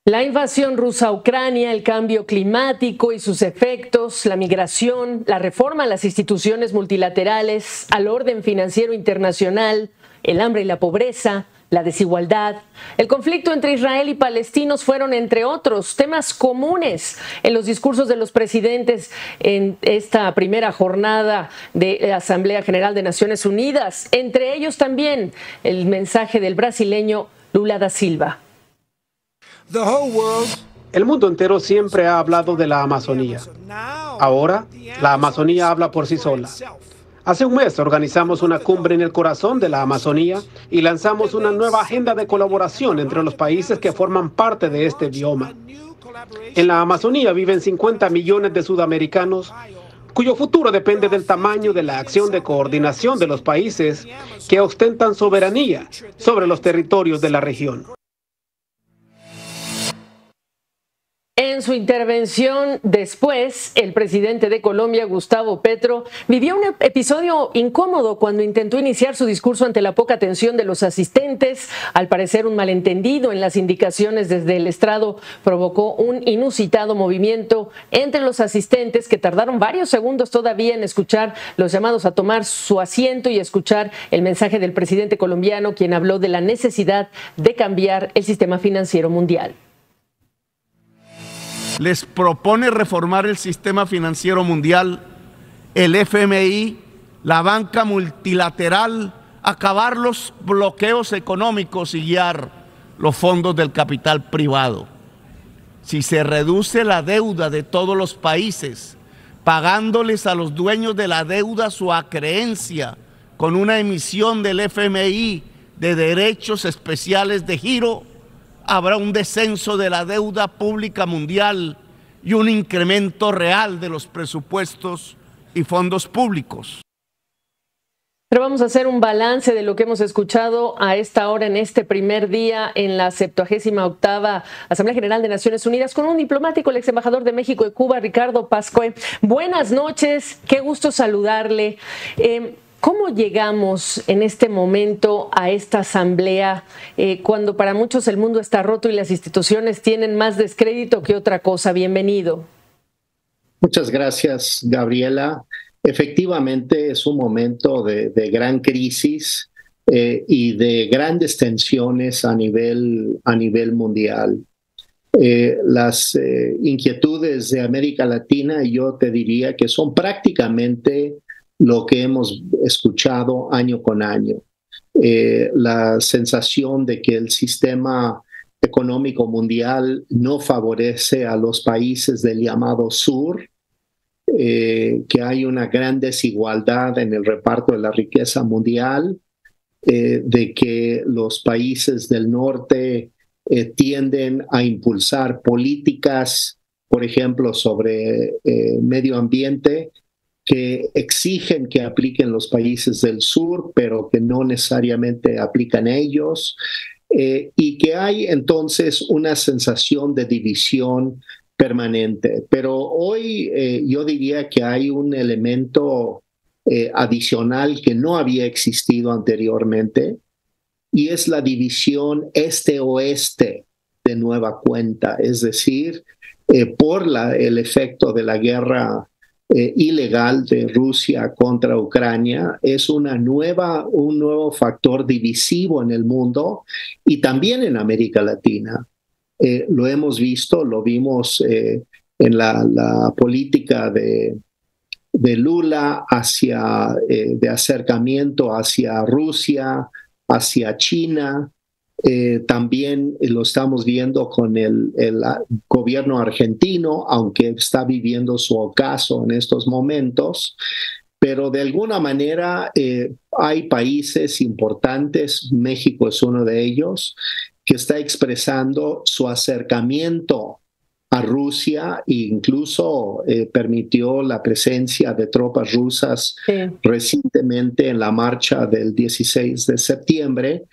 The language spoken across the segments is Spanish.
La invasión rusa a Ucrania, el cambio climático y sus efectos, la migración, la reforma a las instituciones multilaterales, al orden financiero internacional, el hambre y la pobreza, la desigualdad, el conflicto entre Israel y palestinos fueron, entre otros, temas comunes en los discursos de los presidentes en esta primera jornada de la Asamblea General de Naciones Unidas. Entre ellos también el mensaje del brasileño Lula da Silva. El mundo entero siempre ha hablado de la Amazonía. Ahora, la Amazonía habla por sí sola. Hace un mes organizamos una cumbre en el corazón de la Amazonía y lanzamos una nueva agenda de colaboración entre los países que forman parte de este bioma. En la Amazonía viven 50 millones de sudamericanos cuyo futuro depende del tamaño de la acción de coordinación de los países que ostentan soberanía sobre los territorios de la región. En su intervención después, el presidente de Colombia, Gustavo Petro, vivió un episodio incómodo cuando intentó iniciar su discurso ante la poca atención de los asistentes. Al parecer, un malentendido en las indicaciones desde el estrado provocó un inusitado movimiento entre los asistentes que tardaron varios segundos todavía en escuchar los llamados a tomar su asiento y escuchar el mensaje del presidente colombiano, quien habló de la necesidad de cambiar el sistema financiero mundial. Les propone reformar el sistema financiero mundial, el FMI, la banca multilateral, acabar los bloqueos económicos y guiar los fondos del capital privado. Si se reduce la deuda de todos los países, pagándoles a los dueños de la deuda su acreencia con una emisión del FMI de derechos especiales de giro, habrá un descenso de la deuda pública mundial y un incremento real de los presupuestos y fondos públicos. Pero vamos a hacer un balance de lo que hemos escuchado a esta hora en este primer día en la 78ª Asamblea General de Naciones Unidas con un diplomático, el ex embajador de México y Cuba, Ricardo Pascue. Buenas noches, qué gusto saludarle. ¿Cómo llegamos en este momento a esta asamblea cuando para muchos el mundo está roto y las instituciones tienen más descrédito que otra cosa? Bienvenido. Muchas gracias, Gabriela. Efectivamente es un momento de gran crisis y de grandes tensiones a nivel mundial. Las inquietudes de América Latina, yo te diría que son prácticamente lo que hemos escuchado año con año. La sensación de que el sistema económico mundial no favorece a los países del llamado sur, que hay una gran desigualdad en el reparto de la riqueza mundial, de que los países del norte tienden a impulsar políticas, por ejemplo, sobre medio ambiente, que exigen que apliquen los países del sur, pero que no necesariamente aplican ellos, y que hay entonces una sensación de división permanente. Pero hoy yo diría que hay un elemento adicional que no había existido anteriormente, y es la división este-oeste de nueva cuenta, es decir, por el efecto de la guerra ilegal de Rusia contra Ucrania, es un nuevo factor divisivo en el mundo y también en América Latina. Lo hemos visto, lo vimos en la política de Lula de acercamiento hacia Rusia, hacia China. También lo estamos viendo con el gobierno argentino, aunque está viviendo su ocaso en estos momentos, pero de alguna manera hay países importantes, México es uno de ellos, que está expresando su acercamiento a Rusia e incluso permitió la presencia de tropas rusas recientemente en la marcha del 16 de septiembre,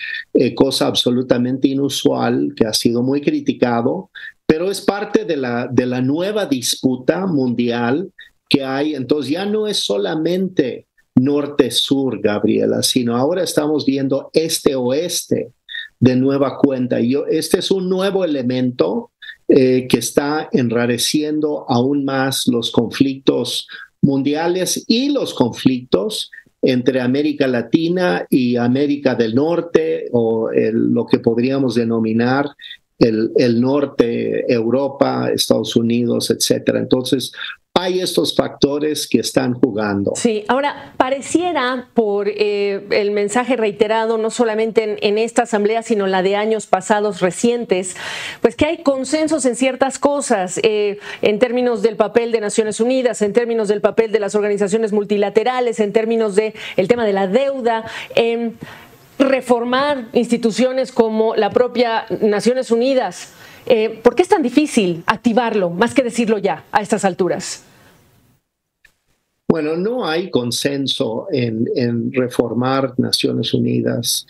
cosa absolutamente inusual que ha sido muy criticado, pero es parte de la nueva disputa mundial que hay. Entonces ya no es solamente norte-sur, Gabriela, sino ahora estamos viendo este-oeste de nueva cuenta. Este es un nuevo elemento que está enrareciendo aún más los conflictos mundiales y los conflictos entre América Latina y América del Norte, o lo que podríamos denominar el norte, Europa, Estados Unidos, etcétera. Entonces, hay estos factores que están jugando. Sí, ahora, pareciera por el mensaje reiterado, no solamente en esta asamblea, sino la de años pasados recientes, pues que hay consensos en ciertas cosas, en términos del papel de Naciones Unidas, en términos del papel de las organizaciones multilaterales, en términos del tema de la deuda, reformar instituciones como la propia Naciones Unidas. ¿Por qué es tan difícil activarlo, más que decirlo ya a estas alturas? Bueno, no hay consenso en reformar Naciones Unidas.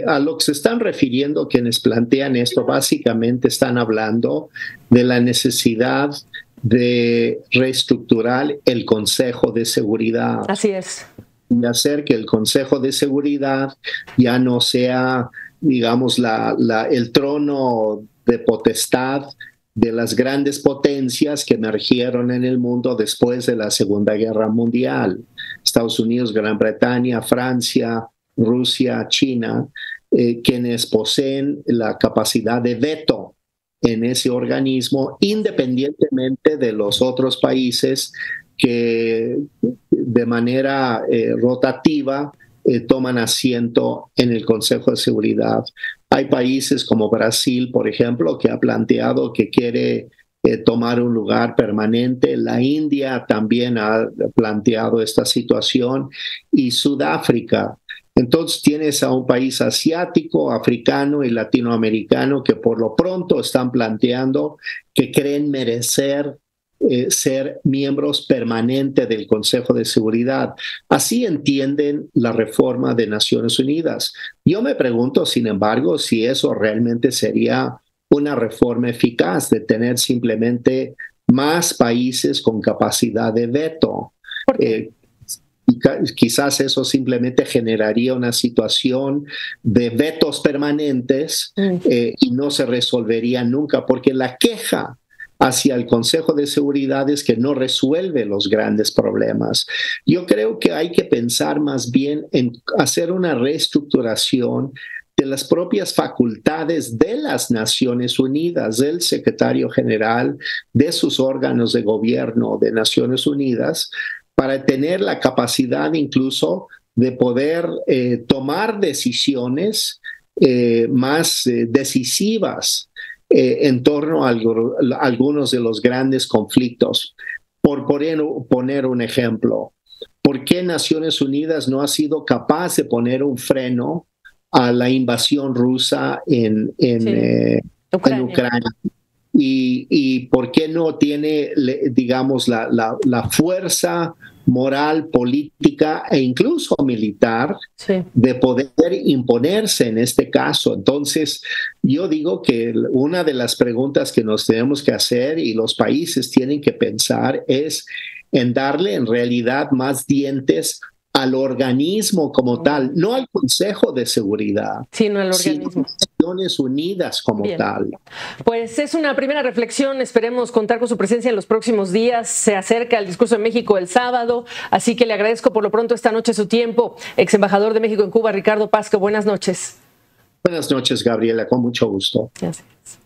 A lo que se están refiriendo quienes plantean esto, básicamente están hablando de la necesidad de reestructurar el Consejo de Seguridad. Así es. Y hacer que el Consejo de Seguridad ya no sea, digamos, el trono de potestad de las grandes potencias que emergieron en el mundo después de la Segunda Guerra Mundial. Estados Unidos, Gran Bretaña, Francia, Rusia, China, quienes poseen la capacidad de veto en ese organismo, independientemente de los otros países que de manera rotativa toman asiento en el Consejo de Seguridad. Hay países como Brasil, por ejemplo, que ha planteado que quiere tomar un lugar permanente. La India también ha planteado esta situación, y Sudáfrica. Entonces tienes a un país asiático, africano y latinoamericano que por lo pronto están planteando que creen merecer ser miembros permanentes del Consejo de Seguridad. Así entienden la reforma de Naciones Unidas. Yo me pregunto, sin embargo, si eso realmente sería una reforma eficaz, de tener simplemente más países con capacidad de veto. Quizás eso simplemente generaría una situación de vetos permanentes y no se resolvería nunca, porque la queja hacia el Consejo de Seguridad es que no resuelve los grandes problemas. Yo creo que hay que pensar más bien en hacer una reestructuración de las propias facultades de las Naciones Unidas, del secretario general, de sus órganos de gobierno de Naciones Unidas, para tener la capacidad incluso de poder tomar decisiones más decisivas en torno a algunos de los grandes conflictos. Por poner un ejemplo, ¿por qué Naciones Unidas no ha sido capaz de poner un freno a la invasión rusa en Ucrania? ¿Y por qué no tiene, digamos, la fuerza moral, política e incluso militar de poder imponerse en este caso? Entonces, yo digo que una de las preguntas que nos tenemos que hacer y los países tienen que pensar es en darle en realidad más dientes al organismo como tal, no al Consejo de Seguridad, sino al organismo. Naciones Unidas como tal. Pues es una primera reflexión, esperemos contar con su presencia en los próximos días. Se acerca el discurso de México el sábado, así que le agradezco por lo pronto esta noche su tiempo. Ex embajador de México en Cuba, Ricardo Pasco, buenas noches. Buenas noches, Gabriela, con mucho gusto. Gracias.